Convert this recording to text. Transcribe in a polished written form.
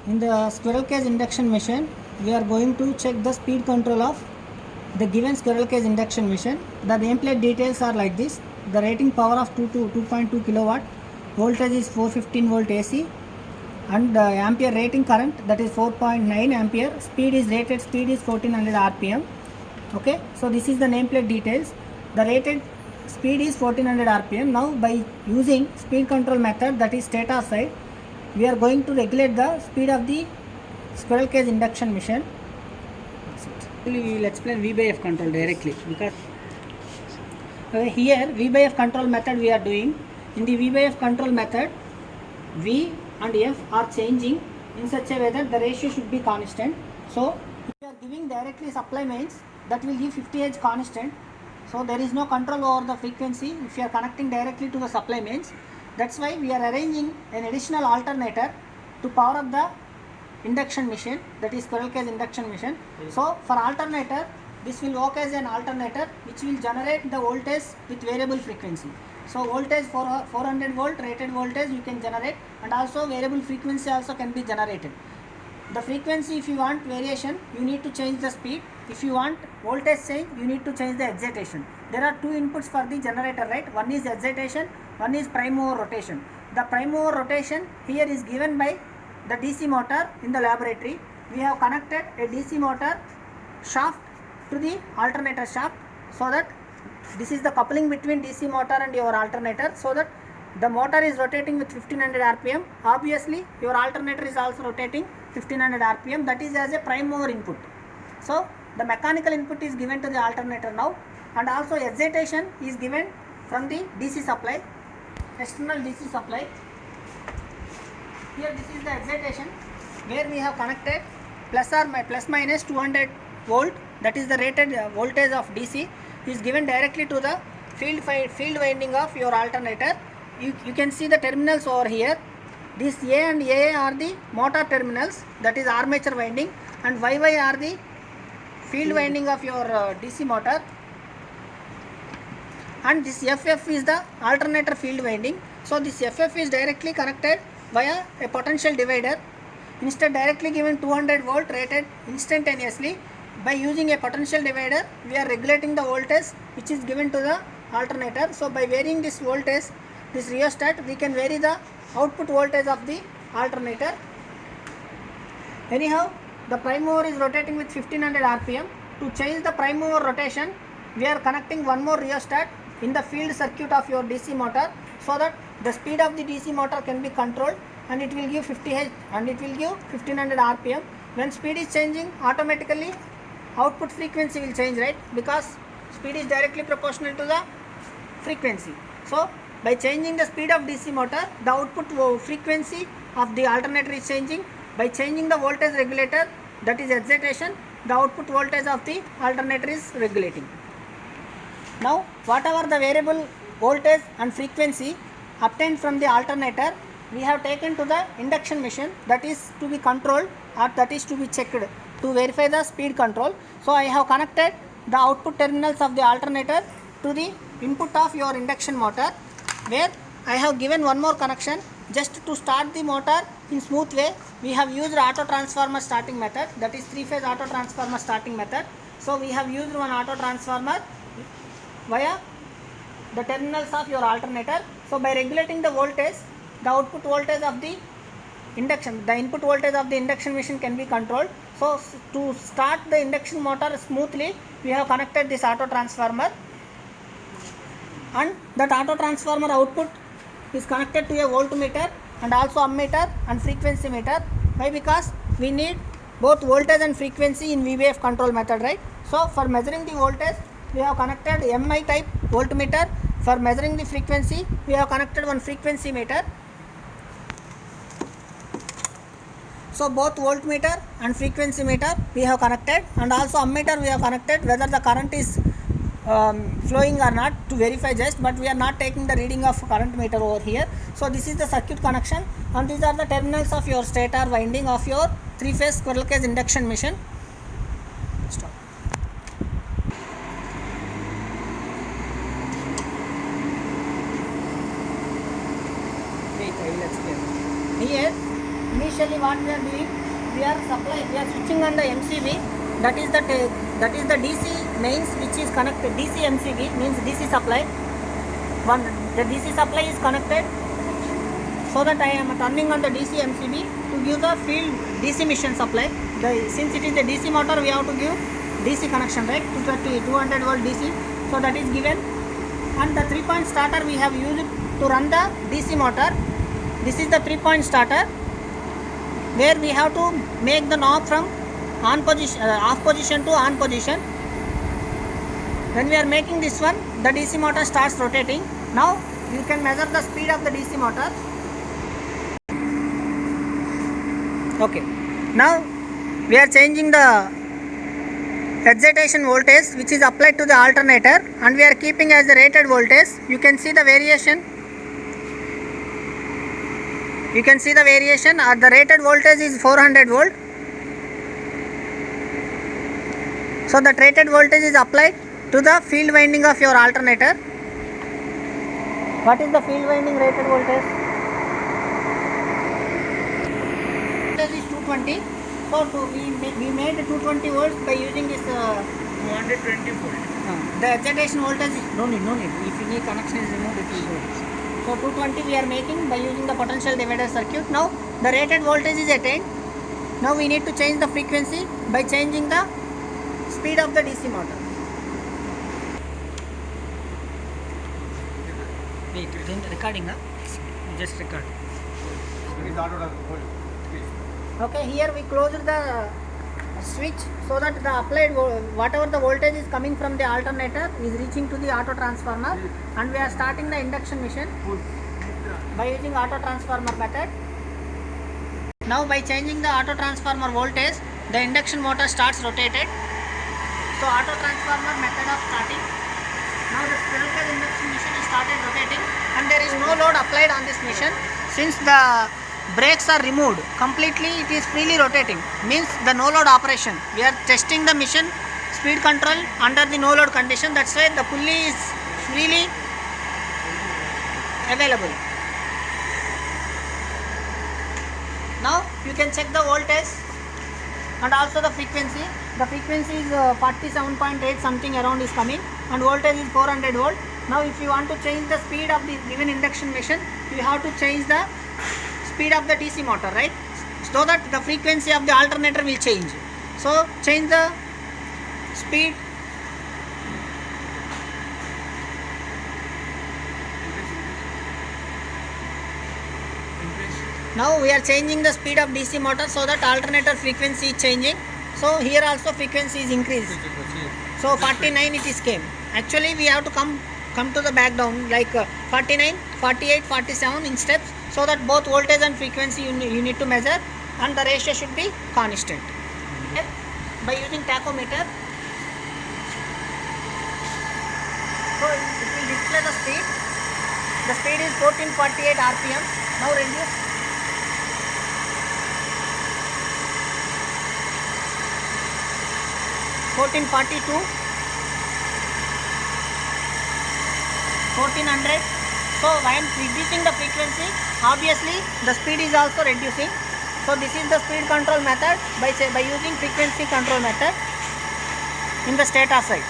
In the squirrel cage induction machine, we are going to check the speed control of the given squirrel cage induction machine. The nameplate details are like this. The rating power of 2.2 kilowatt, voltage is 415 volt AC, and the ampere rating current, that is 4.9 ampere. Rated speed is 1400 rpm. Okay, so this is the nameplate details. The rated speed is 1400 rpm. Now by using speed control method, that is stator side, we are going to regulate the speed of the squirrel cage induction machine. We will explain V by F control directly, because here V by F control method we are doing. In the V by F control method, V and F are changing in such a way that the ratio should be constant. So if you are giving directly supply means, that will give 50 Hz constant. So there is no control over the frequency if you are connecting directly to the supply mains. That's why we are arranging an additional alternator to power up the induction machine, that is squirrel cage induction machine. So for alternator, this will work as an alternator which will generate the voltage with variable frequency. So voltage for 400 volt rated voltage you can generate, and also variable frequency also can be generated. The frequency, if you want variation, you need to change the speed. If you want voltage change, you need to change the excitation. There are two inputs for the generator, right? One is excitation, one is prime mover rotation. The prime mover rotation here is given by the DC motor in the laboratory. We have connected a DC motor shaft to the alternator shaft, so that this is the coupling between DC motor and your alternator, so that the motor is rotating with 1500 rpm. Obviously your alternator is also rotating 1500 rpm. That is as a prime mover input. So the mechanical input is given to the alternator now, and also excitation is given from the DC supply, external DC supply. Here this is the excitation where we have connected plus minus 200 volt, that is the rated voltage of DC, is given directly to the field winding of your alternator. You can see the terminals over here. This A and AA are the motor terminals, that is armature winding, and YY are the field winding of your DC motor, and this FF is the alternator field winding. So this FF is directly connected via a potential divider. Instead directly given 200 volt rated instantaneously, by using a potential divider we are regulating the voltage which is given to the alternator. So by varying this voltage, this rheostat, we can vary the output voltage of the alternator. Anyhow, the prime mover is rotating with 1500 rpm. To change the prime mover rotation, we are connecting one more rheostat in the field circuit of your DC motor, so that the speed of the DC motor can be controlled, and it will give 50 Hz and it will give 1500 rpm. When speed is changing, automatically output frequency will change, right? Because speed is directly proportional to the frequency. So by changing the speed of DC motor, the output frequency of the alternator is changing. By changing the voltage regulator, that is excitation, the output voltage of the alternator is regulating. Now whatever the variable voltage and frequency obtained from the alternator, we have taken to the induction machine, that is to be controlled, or that is to be checked to verify the speed control. So I have connected the output terminals of the alternator to the input of your induction motor, where I have given one more connection just to start the motor in smooth way. We have used auto transformer starting method, that is 3-phase auto transformer starting method. So we have used one auto transformer via the terminals of your alternator. So by regulating the voltage, the output voltage of the induction, the input voltage of the induction machine can be controlled. So to start the induction motor smoothly, we have connected this auto transformer, and that auto transformer output is connected to a voltmeter and also ammeter and frequency meter. Why? Because we need both voltage and frequency in VBF control method, right? So for measuring the voltage, we have connected MI type voltmeter. For measuring the frequency, we have connected one frequency meter. So both voltmeter and frequency meter we have connected, and also ammeter we have connected whether the current is flowing or not, to verify just, but we are not taking the reading of current meter over here. So this is the circuit connection, and these are the terminals of your stator winding of your 3-phase squirrel cage induction machine. Stop. Wait, I will explain. Here initially what we are doing, we are switching on the MCB, that is the DC mains which is connected. DC MCB means DC supply. The DC supply is connected, so that I am turning on the DC MCB to give the field DC mission supply. Since it is a DC motor, we have to give DC connection, right? 200 volt DC. So that is given, and the 3-point starter we have used to run the DC motor. This is the 3-point starter, where we have to make the knob from off position to on position. When we are making this one, the DC motor starts rotating. Now you can measure the speed of the DC motor. Okay, now we are changing the excitation voltage which is applied to the alternator, and we are keeping as the rated voltage. You can see the variation. The rated voltage is 400 volt. So the rated voltage is applied to the field winding of your alternator. What is the field winding rated voltage? Voltage is 220. So we made 220 volts by using this 220 volt. the excitation voltage is no need. If any connection is removed, it will go. So 220 we are making by using the potential divider circuit. Now the rated voltage is attained. Now we need to change the frequency by changing the speed of the DC motor. Wait, it isn't recording, huh? Just record. Okay, here we closed the switch so that the applied whatever the voltage is coming from the alternator is reaching to the auto transformer, and we are starting the induction machine by using auto transformer method. Now by changing the auto transformer voltage, the induction motor starts rotated. So auto transformer method of starting. Now the spherical induction machine is started rotating, and there is no load applied on this machine. Since the brakes are removed completely, it is freely rotating, means the no load operation. We are testing the machine speed control under the no load condition. That's why the pulley is freely available. Now you can check the voltage and also the frequency. The frequency is 47.8 something around is coming, and voltage is 400 volt. Now if you want to change the speed of the given induction machine, you have to change the speed of the DC motor, right? So that the frequency of the alternator will change. So change the speed. Now we are changing the speed of DC motor so that alternator frequency is changing. So here also frequency is increased. So 49 it is came. Actually we have to come to the back down like 49, 48, 47 in steps, so that both voltage and frequency you need to measure, and the ratio should be constant. Okay. By using tachometer, so it will display the speed. The speed is 1448 RPM. Now reduce. $1442, 1400. So I am reducing the frequency. Obviously, the speed is also reducing. So this is the speed control method by using frequency control method in the stator side.